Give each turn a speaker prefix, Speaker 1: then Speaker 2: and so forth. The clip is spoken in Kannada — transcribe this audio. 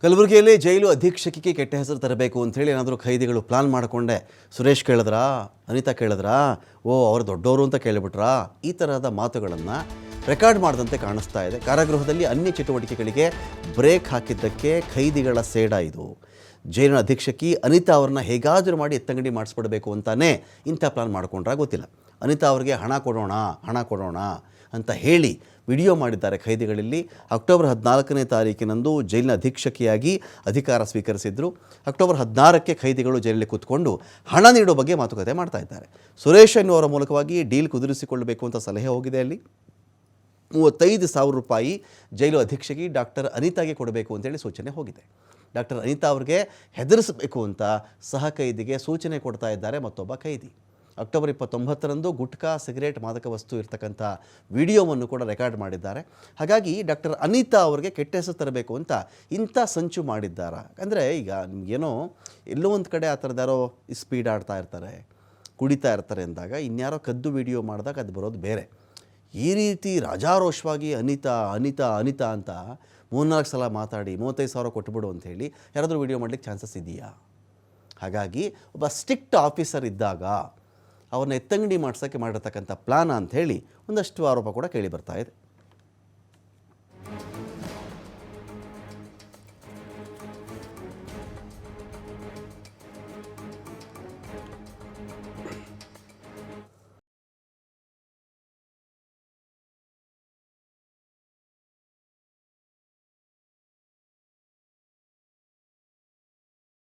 Speaker 1: ಕಲಬುರಗಿಯಲ್ಲಿ ಜೈಲು ಅಧೀಕ್ಷಕಿಗೆ ಕೆಟ್ಟ ಹೆಸರು ತರಬೇಕು ಅಂಥೇಳಿ ಏನಾದರೂ ಖೈದಿಗಳು ಪ್ಲಾನ್ ಮಾಡಿಕೊಂಡೆ ಸುರೇಶ್ ಕೇಳಿದ್ರಾ, ಅನಿತಾ ಕೇಳಿದ್ರಾ, ಅವರು ದೊಡ್ಡವರು ಅಂತ ಕೇಳಿಬಿಟ್ರಾ, ಈ ಥರದ ಮಾತುಗಳನ್ನು ರೆಕಾರ್ಡ್ ಮಾಡಿದಂತೆ ಕಾಣಿಸ್ತಾ ಇದೆ. ಕಾರಾಗೃಹದಲ್ಲಿ ಅನ್ಯ ಚಟುವಟಿಕೆಗಳಿಗೆ ಬ್ರೇಕ್ ಹಾಕಿದ್ದಕ್ಕೆ ಖೈದಿಗಳ ಸೇಡ ಇದು. ಜೈಲಿನ ಅಧೀಕ್ಷಕಿ ಅನಿತಾ ಅವ್ರನ್ನ ಹೇಗಾದರೂ ಮಾಡಿ ಎತ್ತಂಗಡಿ ಮಾಡಿಸ್ಬಿಡಬೇಕು ಅಂತಾನೆ ಇಂಥ ಪ್ಲಾನ್ ಮಾಡ್ಕೊಂಡ್ರೆ ಗೊತ್ತಿಲ್ಲ. ಅನಿತಾ ಅವ್ರಿಗೆ ಹಣ ಕೊಡೋಣ ಅಂತ ಹೇಳಿ ವಿಡಿಯೋ ಮಾಡಿದ್ದಾರೆ ಖೈದಿಗಳಲ್ಲಿ. ಅಕ್ಟೋಬರ್ 14ನೇ ತಾರೀಕಿನಂದು ಜೈಲಿನ ಅಧೀಕ್ಷಕಿಯಾಗಿ ಅಧಿಕಾರ ಸ್ವೀಕರಿಸಿದ್ರು. ಅಕ್ಟೋಬರ್ 16ಕ್ಕೆ ಖೈದಿಗಳು ಜೈಲಲ್ಲಿ ಕೂತ್ಕೊಂಡು ಹಣ ನೀಡೋ ಬಗ್ಗೆ ಮಾತುಕತೆ ಮಾಡ್ತಾ ಇದ್ದಾರೆ. ಸುರೇಶ್ ಎನ್ನುವರ ಮೂಲಕವಾಗಿ ಡೀಲ್ ಕುದುರಿಸಿಕೊಳ್ಳಬೇಕು ಅಂತ ಸಲಹೆ ಹೋಗಿದೆ. ಅಲ್ಲಿ 35,000 ರೂಪಾಯಿ ಜೈಲು ಅಧೀಕ್ಷಕಿ ಡಾಕ್ಟರ್ ಅನಿತಾಗೆ ಕೊಡಬೇಕು ಅಂತೇಳಿ ಸೂಚನೆ ಹೋಗಿದೆ. ಡಾಕ್ಟರ್ ಅನಿತಾ ಅವ್ರಿಗೆ ಹೆದರಿಸಬೇಕು ಅಂತ ಸಹ ಕೈದಿಗೆ ಸೂಚನೆ ಕೊಡ್ತಾ ಇದ್ದಾರೆ ಮತ್ತೊಬ್ಬ ಖೈದಿ. ಅಕ್ಟೋಬರ್ 29ರಂದು ಗುಟ್ಕಾ, ಸಿಗರೇಟ್, ಮಾದಕ ವಸ್ತು ಇರ್ತಕ್ಕಂಥ ವಿಡಿಯೋವನ್ನು ಕೂಡ ರೆಕಾರ್ಡ್ ಮಾಡಿದ್ದಾರೆ. ಹಾಗಾಗಿ ಡಾಕ್ಟರ್ ಅನಿತಾ ಅವ್ರಿಗೆ ಕೆಟ್ಟ ಹೆಸರು ತರಬೇಕು ಅಂತ ಇಂಥ ಸಂಚು ಮಾಡಿದ್ದಾರೆ. ಅಂದರೆ ಈಗ ನಿಮಗೇನೋ ಎಲ್ಲೋ ಒಂದು ಕಡೆ ಆ ಥರದ್ದು ಯಾರೋ ಸ್ಪೀಡ್ ಆಡ್ತಾ ಇರ್ತಾರೆ, ಕುಡಿತಾ ಇರ್ತಾರೆ ಅಂದಾಗ ಇನ್ಯಾರೋ ಕದ್ದು ವಿಡಿಯೋ ಮಾಡಿದಾಗ ಅದು ಬರೋದು ಬೇರೆ. ಈ ರೀತಿ ರಾಜಾರೋಷವಾಗಿ ಅನಿತಾ ಅಂತ 3-4 ಸಲ ಮಾತಾಡಿ 35,000 ಕೊಟ್ಟುಬಿಡು ಅಂಥೇಳಿ ಯಾರಾದರೂ ವಿಡಿಯೋ ಮಾಡಲಿಕ್ಕೆ ಚಾನ್ಸಸ್ ಇದೆಯಾ? ಹಾಗಾಗಿ ಒಬ್ಬ ಸ್ಟ್ರಿಕ್ಟ್ ಆಫೀಸರ್ ಇದ್ದಾಗ ಅವ್ರನ್ನ ಎತ್ತಂಗಡಿ ಮಾಡ್ಸೋಕ್ಕೆ ಮಾಡಿರ್ತಕ್ಕಂಥ ಪ್ಲಾನ್ ಅಂಥೇಳಿ ಒಂದಷ್ಟು ಆರೋಪ ಕೂಡ ಕೇಳಿ ಬರ್ತಾ ಇದೆ.